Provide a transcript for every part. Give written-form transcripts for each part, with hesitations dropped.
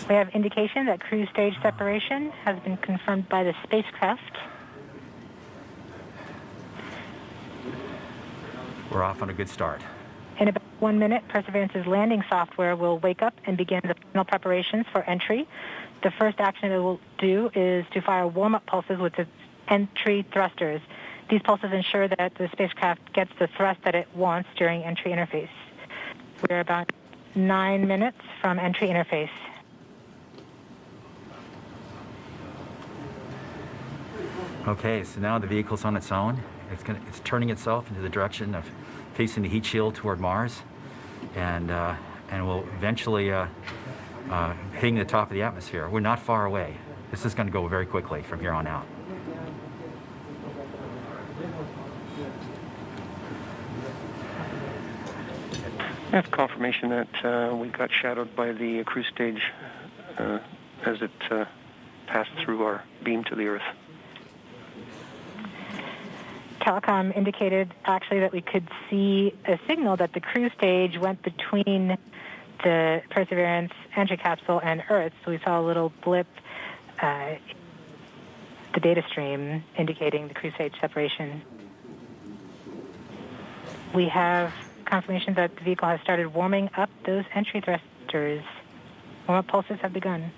We have indication that cruise stage separation has been confirmed by the spacecraft. We're off on a good start. In about 1 minute, Perseverance's landing software will wake up and begin the final preparations for entry. The first action it will do is to fire warm-up pulses with its entry thrusters. These pulses ensure that the spacecraft gets the thrust that it wants during entry interface. We're about 9 minutes from entry interface. Okay, so now the vehicle's on its own. It's turning itself into the direction of facing the heat shield toward Mars, and will eventually hitting the top of the atmosphere. We're not far away. This is going to go very quickly from here on out. That's confirmation that we got shadowed by the cruise stage as it passed through our beam to the Earth. Telecom indicated actually that we could see a signal that the cruise stage went between the Perseverance entry capsule and Earth. So we saw a little blip, the data stream indicating the cruise stage separation. We have confirmation that the vehicle has started warming up those entry thrusters. Warm-up pulses have begun.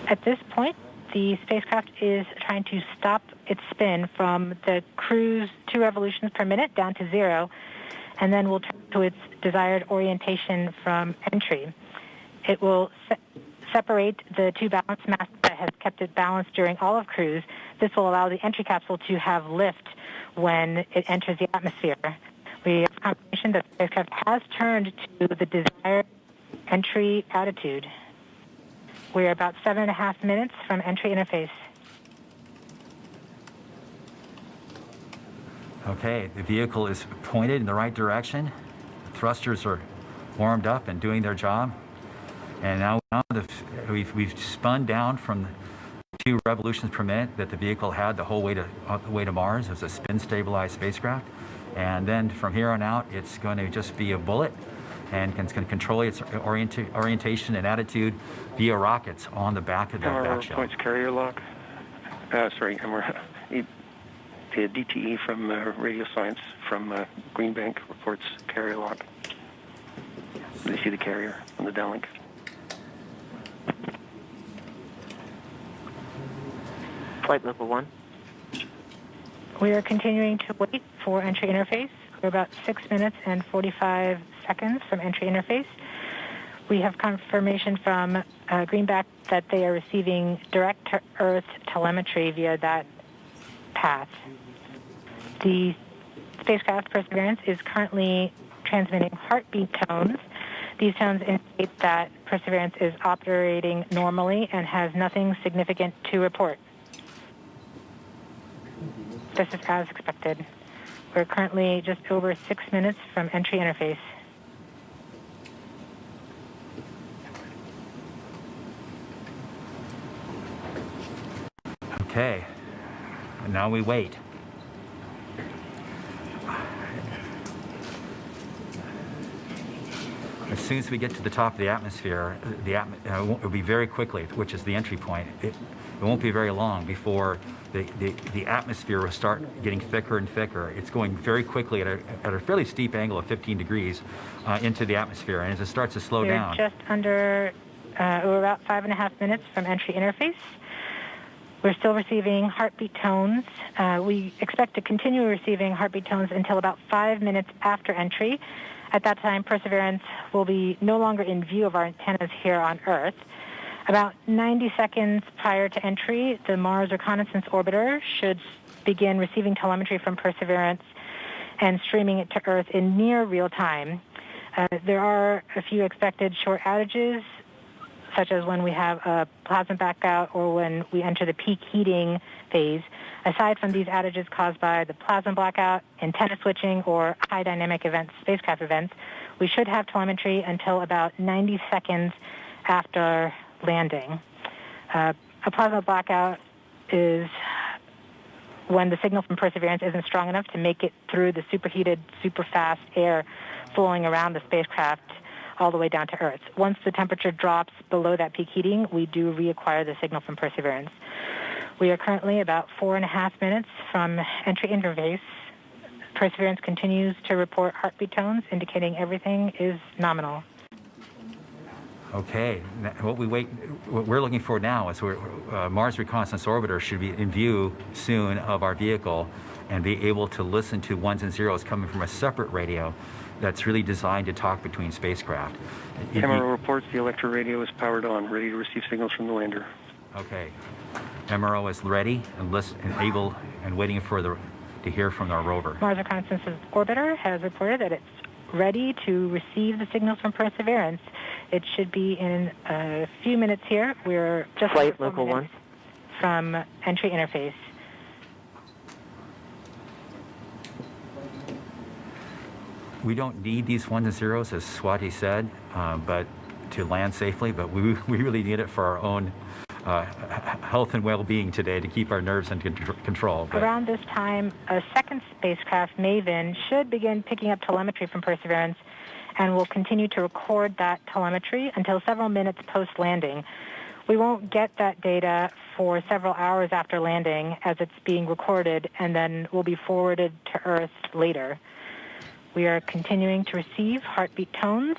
At this point, the spacecraft is trying to stop its spin from the cruise 2 revolutions per minute down to 0, and then will turn to its desired orientation from entry. It will separate the 2 balance masses that has kept it balanced during all of cruise. This will allow the entry capsule to have lift when it enters the atmosphere. We have confirmation that the spacecraft has turned to the desired entry attitude. We're about 7.5 minutes from entry interface. Okay, the vehicle is pointed in the right direction. The thrusters are warmed up and doing their job. And now we've spun down from the 2 revolutions per minute that the vehicle had the whole way to Mars as a spin-stabilized spacecraft. And then from here on out, it's going to just be a bullet, and can control its orientation and attitude via rockets on the back of the back shell. Points carrier lock. The DTE from Radio Science from Green Bank reports carrier lock. Yes. They see the carrier on the downlink. Flight level 1. We are continuing to wait for entry interface. We're about 6 minutes and 45 seconds from entry interface. We have confirmation from Greenback that they are receiving direct-to-Earth telemetry via that path. The spacecraft Perseverance is currently transmitting heartbeat tones. These tones indicate that Perseverance is operating normally and has nothing significant to report. This is as expected. We're currently just over 6 minutes from entry interface. Okay, and now we wait. As soon as we get to the top of the atmosphere, it will be very quickly, which is the entry point. It won't be very long before the atmosphere will start getting thicker and thicker. It's going very quickly at a fairly steep angle of 15 degrees into the atmosphere. And as it starts to slow down... We're just under, we're about 5.5 minutes from entry interface. We're still receiving heartbeat tones. We expect to continue receiving heartbeat tones until about 5 minutes after entry. At that time, Perseverance will be no longer in view of our antennas here on Earth. About 90 seconds prior to entry, the Mars Reconnaissance Orbiter should begin receiving telemetry from Perseverance and streaming it to Earth in near real time. There are a few expected short outages, such as when we have a plasma blackout or when we enter the peak heating phase. Aside from these outages caused by the plasma blackout, antenna switching, or high dynamic events, spacecraft events, we should have telemetry until about 90 seconds after landing. A plasma blackout is when the signal from Perseverance isn't strong enough to make it through the superheated, super fast air flowing around the spacecraft all the way down to Earth. Once the temperature drops below that peak heating, we do reacquire the signal from Perseverance. We are currently about 4.5 minutes from entry interface. Perseverance continues to report heartbeat tones, indicating everything is nominal. Okay, what we're looking for now is Mars Reconnaissance Orbiter should be in view soon of our vehicle and be able to listen to ones and zeros coming from a separate radio that's really designed to talk between spacecraft. MRO reports the Electra radio is powered on, ready to receive signals from the lander. Okay, MRO is ready and able and waiting for to hear from our rover. Mars Reconnaissance Orbiter has reported that it's ready to receive the signals from Perseverance. It should be in a few minutes here. We're just Flight Local 1 from entry interface. We don't need these ones and zeros, as Swati said, but to land safely, but we really need it for our own health and well-being today, to keep our nerves under control. But around this time, a second spacecraft, MAVEN, should begin picking up telemetry from Perseverance and will continue to record that telemetry until several minutes post-landing. We won't get that data for several hours after landing as it's being recorded and then will be forwarded to Earth later. We are continuing to receive heartbeat tones,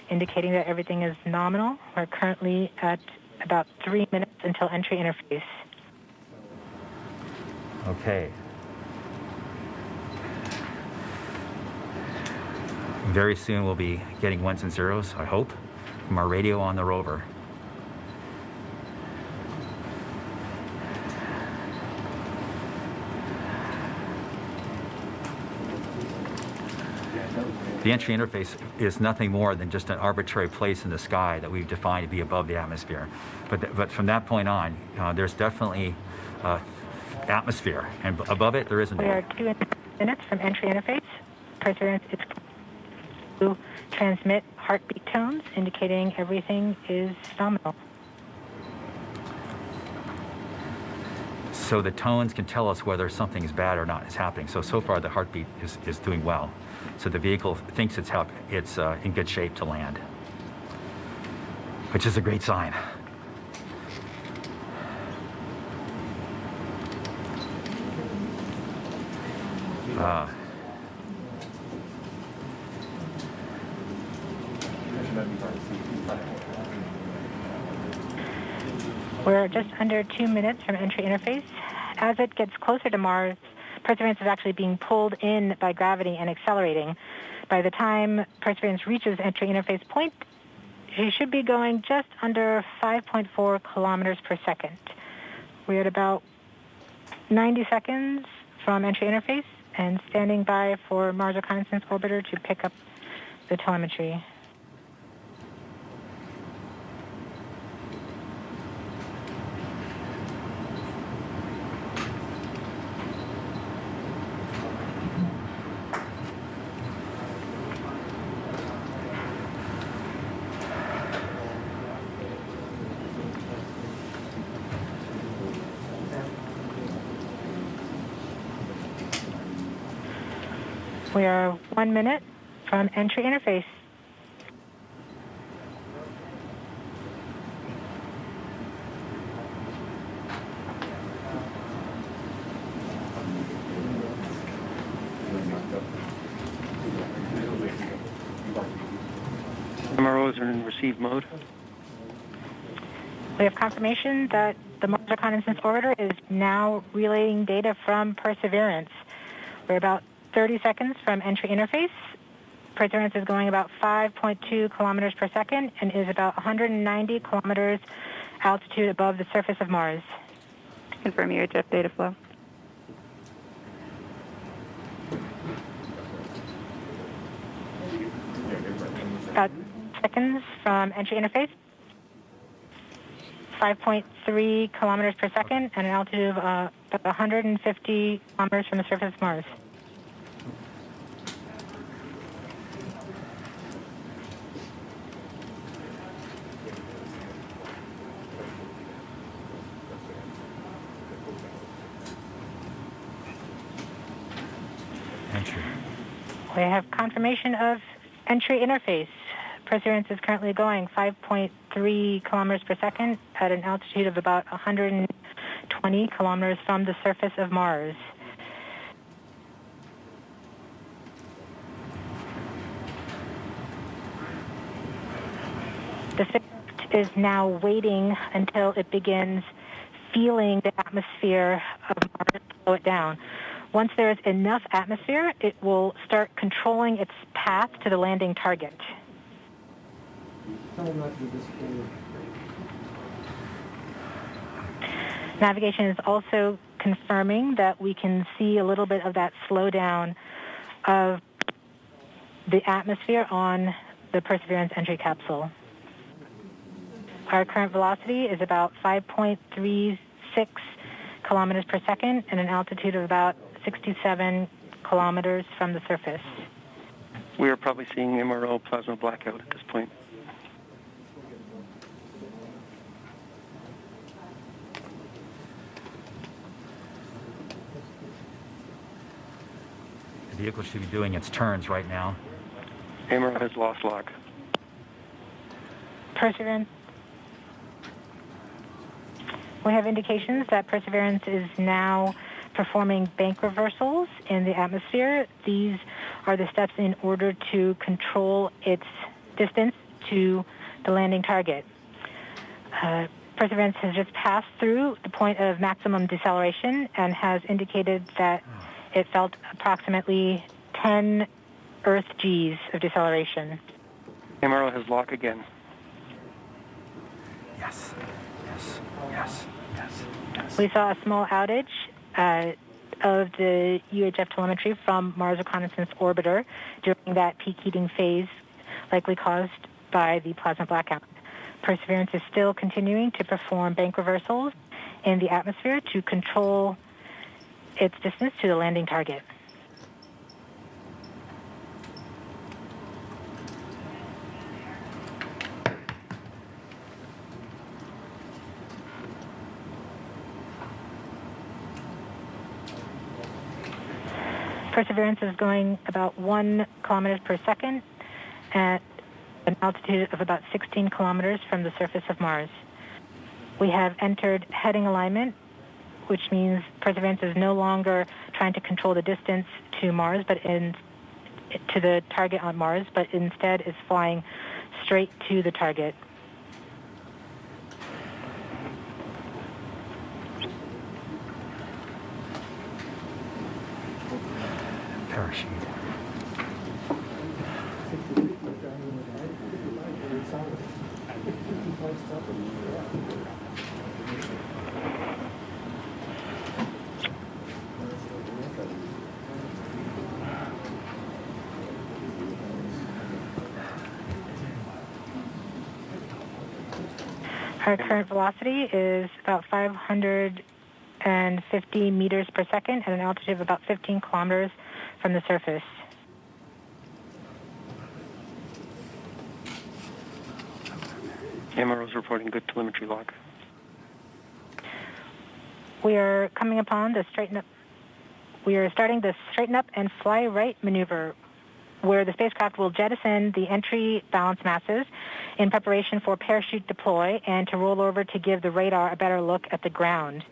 indicating that everything is nominal. We're currently at about 3 minutes until entry interface. Okay. Very soon we'll be getting ones and zeros, I hope, from our radio on the rover. The entry interface is nothing more than just an arbitrary place in the sky that we've defined to be above the atmosphere. But from that point on, there's definitely atmosphere, and above it there isn't. We are 2 minutes from entry interface. Perseverance is to transmit heartbeat tones, indicating everything is nominal. So the tones can tell us whether something is bad or not is happening. So far the heartbeat is doing well. So the vehicle thinks it's in good shape to land, which is a great sign. We're just under 2 minutes from entry interface. As it gets closer to Mars, Perseverance is actually being pulled in by gravity and accelerating. By the time Perseverance reaches entry interface point, she should be going just under 5.4 kilometers per second. We're at about 90 seconds from entry interface and standing by for Mars Reconnaissance Orbiter to pick up the telemetry. We are 1 minute from entry interface. MROs are in receive mode. We have confirmation that the Mars Reconnaissance Orbiter is now relaying data from Perseverance. We're about 30 seconds from entry interface. Perseverance is going about 5.2 kilometers per second and is about 190 kilometers altitude above the surface of Mars. Confirm your jet data flow. About seconds from entry interface. 5.3 kilometers per second and an altitude of about 150 kilometers from the surface of Mars. We have confirmation of entry interface. Perseverance is currently going 5.3 kilometers per second at an altitude of about 120 kilometers from the surface of Mars. The spacecraft is now waiting until it begins feeling the atmosphere of Mars to slow it down. Once there is enough atmosphere, it will start controlling its path to the landing target. Navigation is also confirming that we can see a little bit of that slowdown of the atmosphere on the Perseverance entry capsule. Our current velocity is about 5.36 kilometers per second and an altitude of about 67 kilometers from the surface. We are probably seeing MRO plasma blackout at this point. The vehicle should be doing its turns right now. MRO has lost lock. Perseverance. We have indications that Perseverance is now performing bank reversals in the atmosphere. These are the steps in order to control its distance to the landing target. Perseverance has just passed through the point of maximum deceleration and has indicated that it felt approximately 10 Earth Gs of deceleration. MRO has lock again. Yes, yes, yes, yes, yes. We saw a small outage of the UHF telemetry from Mars Reconnaissance Orbiter during that peak heating phase, likely caused by the plasma blackout. Perseverance is still continuing to perform bank reversals in the atmosphere to control its distance to the landing target. Perseverance is going about 1 kilometers per second at an altitude of about 16 kilometers from the surface of Mars. We have entered heading alignment, which means Perseverance is no longer trying to control the distance to Mars, to the target on Mars, but instead is flying straight to the target. Parachute. Our current velocity is about 550 meters per second at an altitude of about 15 kilometers from the surface. MRO is reporting good telemetry lock. We are coming upon the straighten up. We are starting the straighten up and fly right maneuver, where the spacecraft will jettison the entry balance masses in preparation for parachute deploy and to roll over to give the radar a better look at the ground.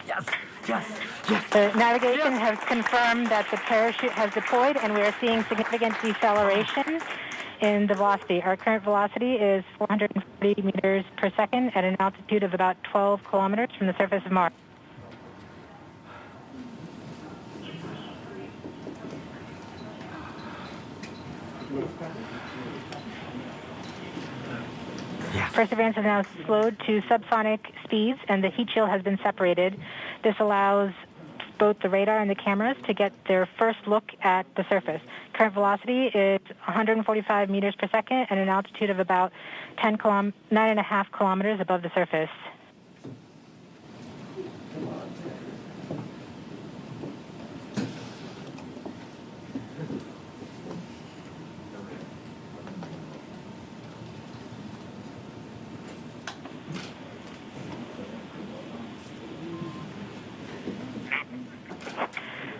Yes, yes, yes. The navigation has confirmed that the parachute has deployed, and we are seeing significant deceleration in the velocity. Our current velocity is 440 meters per second at an altitude of about 12 kilometers from the surface of Mars. Yes. Perseverance is now slowed to subsonic speeds, and the heat shield has been separated. This allows both the radar and the cameras to get their first look at the surface. Current velocity is 145 meters per second at an altitude of about 9.5 kilometers above the surface.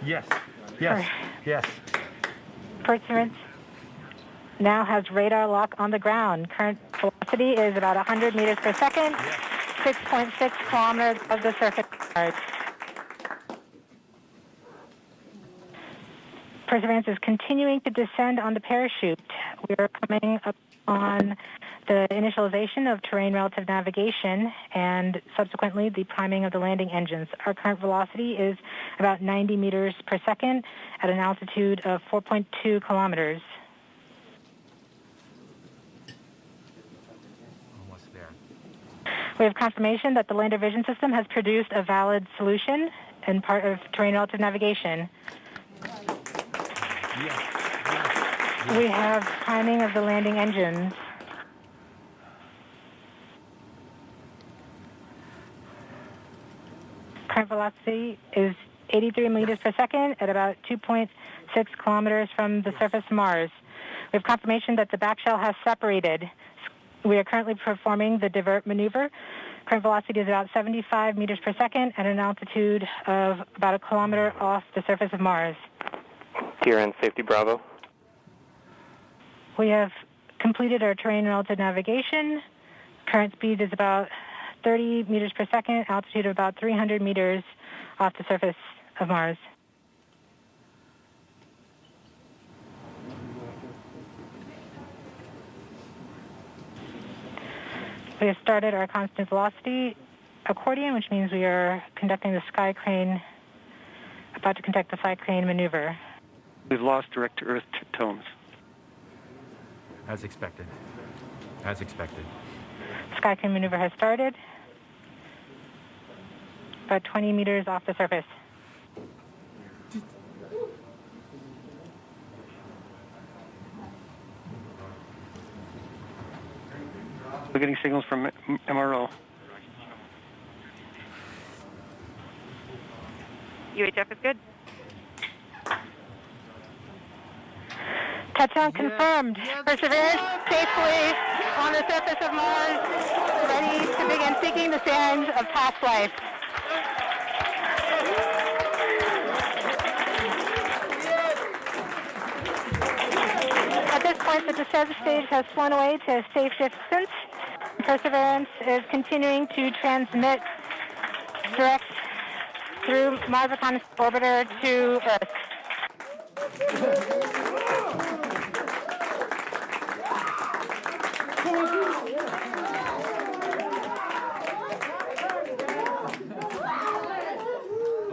Yes. Yes. Yes. Perseverance now has radar lock on the ground. Current velocity is about 100 meters per second, 6.6 kilometers of the surface of Mars. Perseverance is continuing to descend on the parachute. We are coming up on the initialization of terrain relative navigation and subsequently the priming of the landing engines. Our current velocity is about 90 meters per second at an altitude of 4.2 kilometers. Almost there. We have confirmation that the lander vision system has produced a valid solution and part of terrain relative navigation. Yes. We have priming of the landing engines. Current velocity is 83 meters per second at about 2.6 kilometers from the surface of Mars. We have confirmation that the back shell has separated. We are currently performing the divert maneuver. Current velocity is about 75 meters per second at an altitude of about a kilometer off the surface of Mars. TRN Safety Bravo. We have completed our terrain relative navigation. Current speed is about 30 meters per second, altitude of about 300 meters off the surface of Mars. We have started our constant velocity accordion, which means we are conducting the sky crane, about to conduct the sky crane maneuver. We've lost direct-to-earth tones. As expected. As expected. Sky crane maneuver has started, about 20 meters off the surface. We're getting signals from MRO. UHF is good. Touchdown confirmed. Perseverance safely on the surface of Mars, ready to begin seeking the signs of past life. At this point, the descent stage has flown away to a safe distance. Perseverance is continuing to transmit direct through Mars Reconnaissance Orbiter to Earth.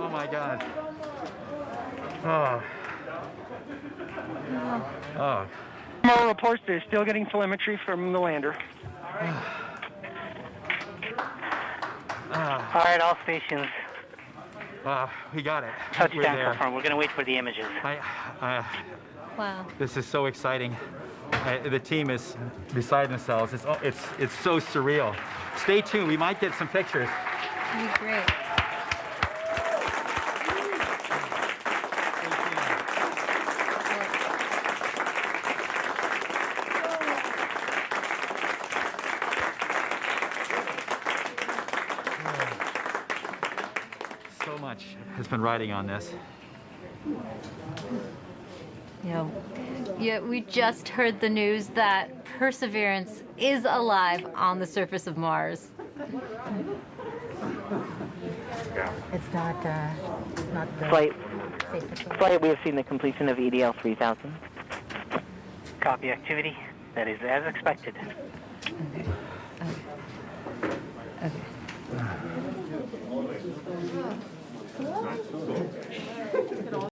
Oh my God. Oh. Oh. MRO reports they're still getting telemetry from the lander. All right, all stations. We got it. We're Touchdown there. confirmed. We're going to wait for the images. Wow. This is so exciting. The team is beside themselves. It's so surreal. Stay tuned. We might get some pictures. That'd be great. So much has been riding on this. Yeah, we just heard the news that Perseverance is alive on the surface of Mars. It's not the safest way. Flight, we have seen the completion of EDL 3000. Copy activity. That is as expected. Okay.